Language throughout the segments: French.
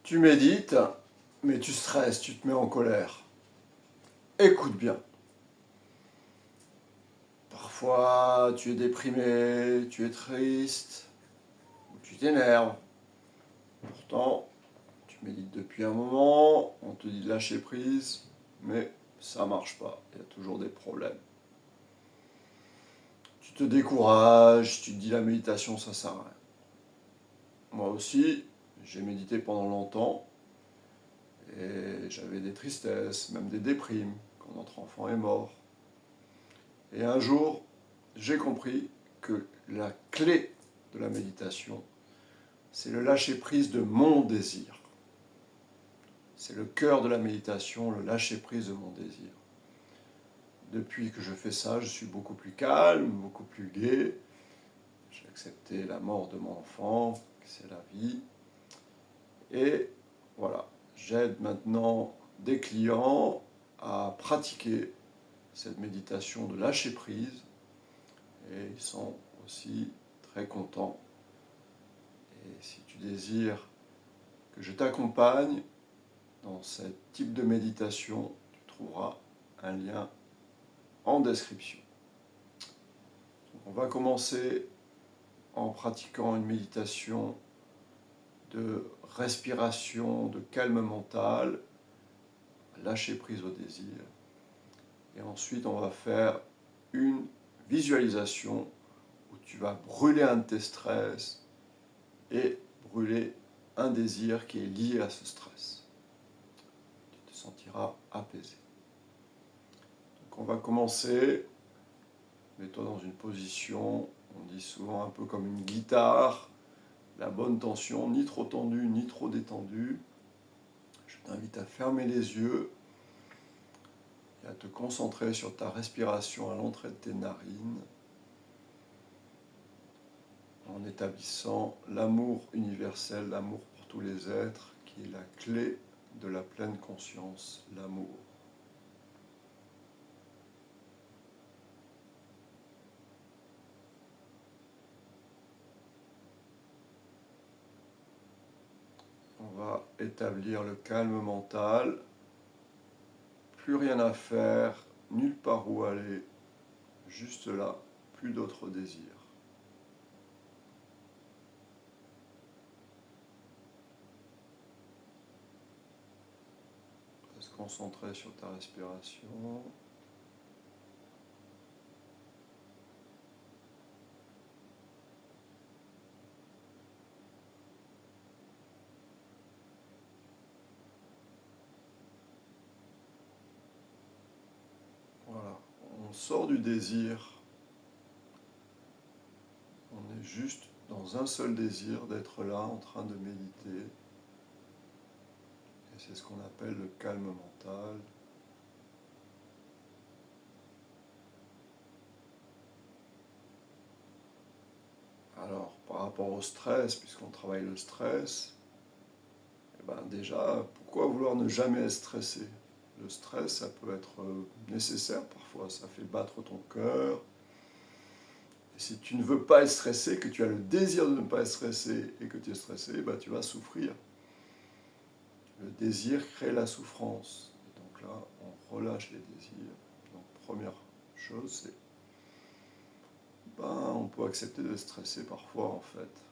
Tu médites, mais tu stresses, tu te mets en colère. Écoute bien. Parfois, tu es déprimé, tu es triste, ou tu t'énerves. Pourtant, tu médites depuis un moment, on te dit de lâcher prise, mais ça marche pas. Il y a toujours des problèmes. Tu te décourages, tu te dis la méditation, ça sert à rien. Moi aussi, j'ai médité pendant longtemps, et j'avais des tristesses, même des déprimes, quand notre enfant est mort. Et un jour, j'ai compris que la clé de la méditation, c'est le lâcher-prise de mon désir. C'est le cœur de la méditation, le lâcher-prise de mon désir. Depuis que je fais ça, je suis beaucoup plus calme, beaucoup plus gai. J'ai accepté la mort de mon enfant, c'est la vie. Et voilà, j'aide maintenant des clients à pratiquer cette méditation de lâcher-prise. Et ils sont aussi très contents. Et si tu désires que je t'accompagne dans ce type de méditation, tu trouveras un lien en description. Donc on va commencer en pratiquant une méditation de respiration, de calme mental, lâcher prise au désir. Et ensuite, on va faire une visualisation où tu vas brûler un de tes stress et brûler un désir qui est lié à ce stress. Tu te sentiras apaisé. Donc on va commencer. Mets-toi dans une position, on dit souvent un peu comme une guitare, la bonne tension, ni trop tendue, ni trop détendue. Je t'invite à fermer les yeux et à te concentrer sur ta respiration à l'entrée de tes narines, en établissant l'amour universel, l'amour pour tous les êtres, qui est la clé de la pleine conscience, l'amour. On va établir le calme mental, plus rien à faire, nulle part où aller, juste là, plus d'autres désirs. On va se concentrer sur ta respiration. Voilà, on sort du désir, on est juste dans un seul désir d'être là en train de méditer. Et c'est ce qu'on appelle le calme mental. Alors, par rapport au stress, puisqu'on travaille le stress, eh ben déjà, pourquoi vouloir ne jamais être stressé? Le stress, ça peut être nécessaire parfois, ça fait battre ton cœur. Et si tu ne veux pas être stressé, que tu as le désir de ne pas être stressé et que tu es stressé, ben tu vas souffrir. Le désir crée la souffrance. Et donc là, on relâche les désirs. Donc première chose, c'est on peut accepter de stresser parfois en fait.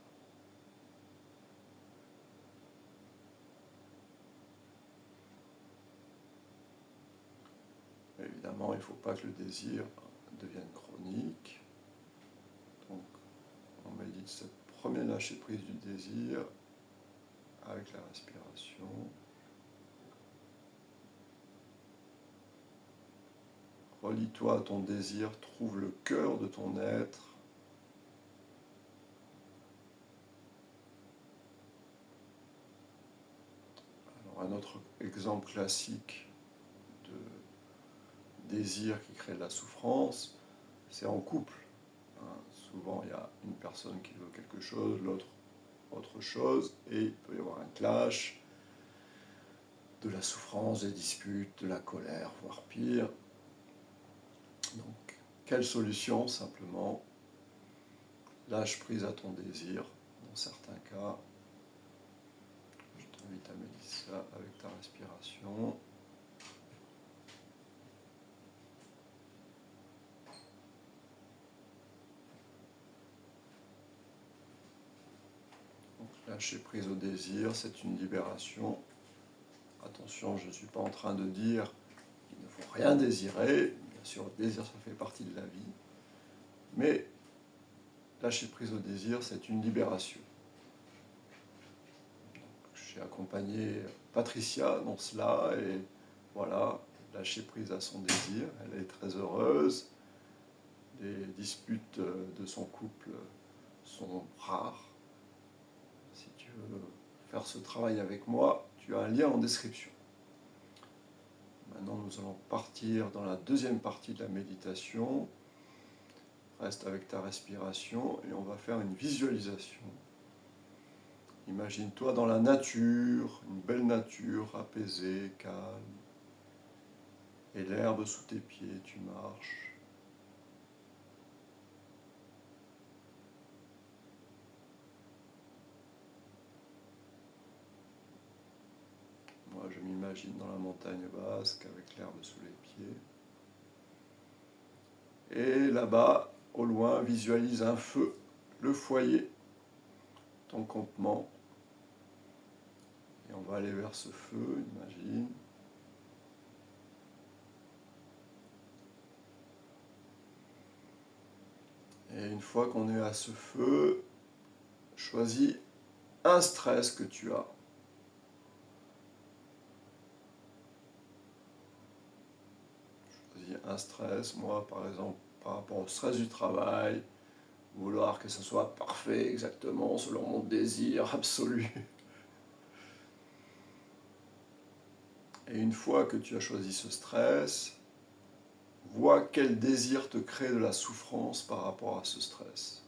Évidemment, il ne faut pas que le désir devienne chronique. Donc on médite cette première lâcher prise du désir avec la respiration. Relie-toi à ton désir, trouve le cœur de ton être. Alors un autre exemple classique de désir qui crée de la souffrance, c'est en couple. Souvent, il y a une personne qui veut quelque chose, l'autre autre chose, et il peut y avoir un clash, de la souffrance, des disputes, de la colère, voire pire. Donc, quelle solution? Simplement, lâche prise à ton désir. Dans certains cas, je t'invite t'améliores ça avec ta respiration. Donc, lâcher prise au désir, c'est une libération. Attention, je ne suis pas en train de dire qu'il ne faut rien désirer. Bien sûr, le désir, ça fait partie de la vie. Mais lâcher prise au désir, c'est une libération. J'ai accompagné Patricia dans cela et voilà, lâcher prise à son désir. Elle est très heureuse. Les disputes de son couple sont rares. Si tu veux faire ce travail avec moi, tu as un lien en description. Maintenant, nous allons partir dans la deuxième partie de la méditation. Reste avec ta respiration et on va faire une visualisation. Imagine-toi dans la nature, une belle nature apaisée, calme. Et l'herbe sous tes pieds, tu marches. Moi, je m'imagine dans la montagne basque avec l'herbe sous les pieds. Et là-bas, au loin, visualise un feu, le foyer, ton campement. Et on va aller vers ce feu, imagine. Et une fois qu'on est à ce feu, choisis un stress que tu as. Choisis un stress, moi par exemple, par rapport au stress du travail, vouloir que ce soit parfait exactement selon mon désir absolu. Et une fois que tu as choisi ce stress, vois quel désir te crée de la souffrance par rapport à ce stress.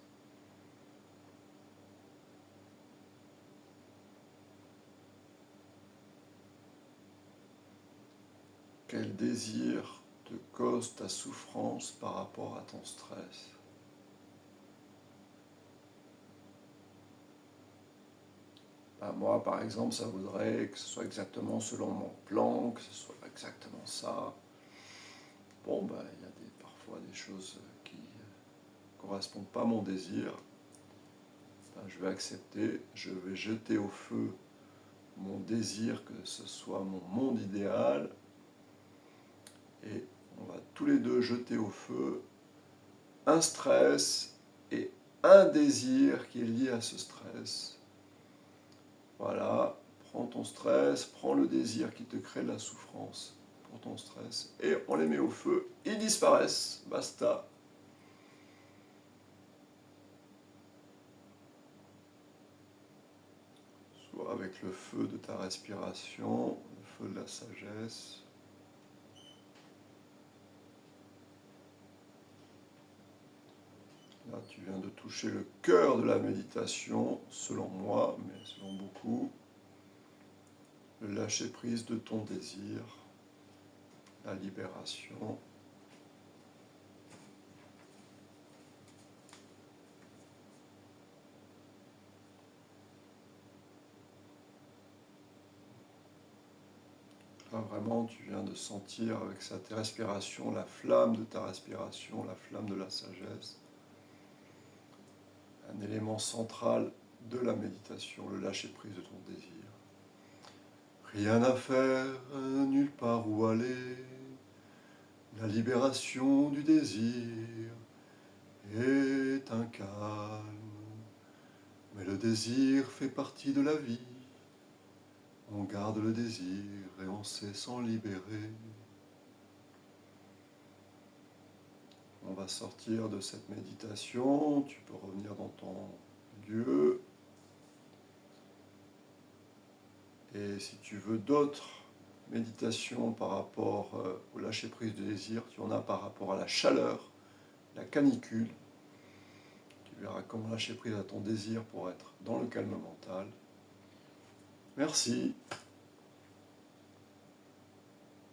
Quel désir te cause ta souffrance par rapport à ton stress? Ben moi, par exemple, ça voudrait que ce soit exactement selon mon plan, que ce soit exactement ça. Bon, ben, il y a parfois des choses qui ne correspondent pas à mon désir. Ben, je vais accepter, je vais jeter au feu mon désir que ce soit mon monde idéal. Et on va tous les deux jeter au feu un stress et un désir qui est lié à ce stress. Voilà, prends ton stress, prends le désir qui te crée de la souffrance pour ton stress, et on les met au feu, ils disparaissent, basta. Soit avec le feu de ta respiration, le feu de la sagesse. Là, tu viens de toucher le cœur de la méditation, selon moi, mais selon beaucoup. Le lâcher-prise de ton désir, la libération. Là, vraiment, tu viens de sentir avec ta respiration la flamme de ta respiration, la flamme de la sagesse. Un élément central de la méditation, le lâcher-prise de ton désir. Rien à faire, nulle part où aller, la libération du désir est un calme, mais le désir fait partie de la vie. On garde le désir et on sait s'en libérer. On va sortir de cette méditation, tu peux revenir dans ton lieu. Et si tu veux d'autres méditations par rapport au lâcher-prise du désir, tu en as par rapport à la chaleur, la canicule. Tu verras comment lâcher prise à ton désir pour être dans le calme mental. Merci.